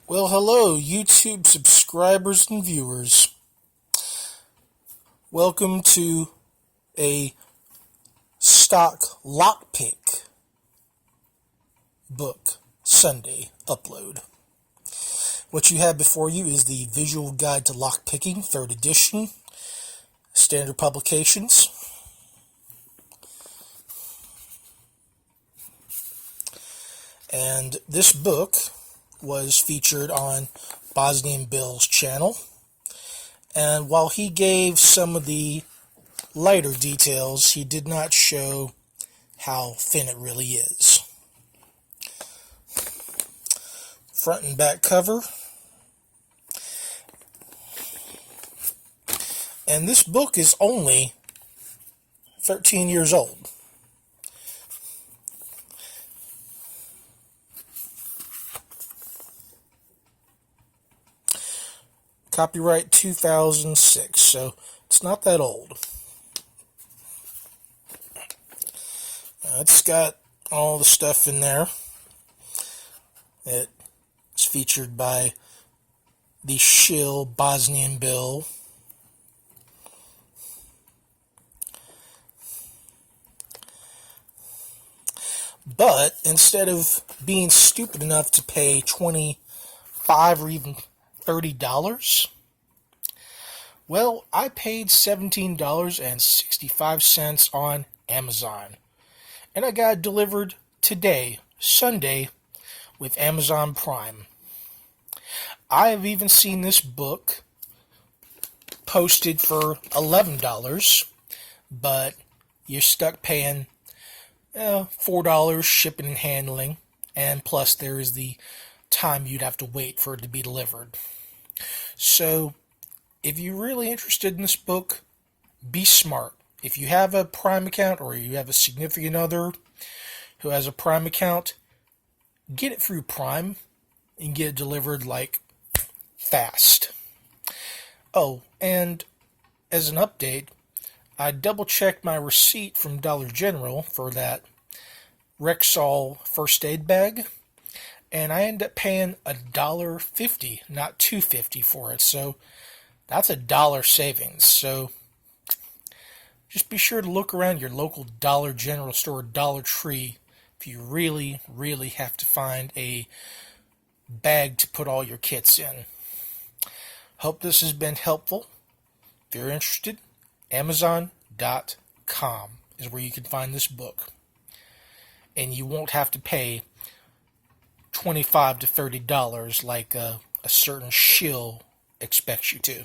Well, hello, YouTube subscribers and viewers. Welcome to a stock lockpick book Sunday upload. What you have before you is the Visual Guide to Lockpicking, 3rd edition, standard publications. And this book was featured on Bosnian Bill's channel. And while he gave some of the lighter details, he did not show how thin it really is. Front and back cover. And this book is only 13 years old. Copyright 2006, so it's not that old. It's got all the stuff in there. It's featured by the shill Bosnian Bill. But instead of being stupid enough to pay $25 or even $30, well, I paid $17.65 on Amazon. And I got it delivered today, Sunday, with Amazon Prime. I have even seen this book posted for $11, but you're stuck paying $4 shipping and handling, and plus there is the time you'd have to wait for it to be delivered. So, if you're really interested in this book, be smart. If you have a Prime account or you have a significant other who has a Prime account, get it through Prime and get it delivered fast. Oh, and as an update, I double-checked my receipt from Dollar General for that Rexall first aid bag, and I ended up paying $1.50, not $2.50 for it, so that's $1 savings. So just be sure to look around your local Dollar General store, Dollar Tree, if you really, really have to find a bag to put all your kits in. Hope this has been helpful. If you're interested, Amazon.com is where you can find this book. And you won't have to pay $25 to $30 like a certain shill expects you to.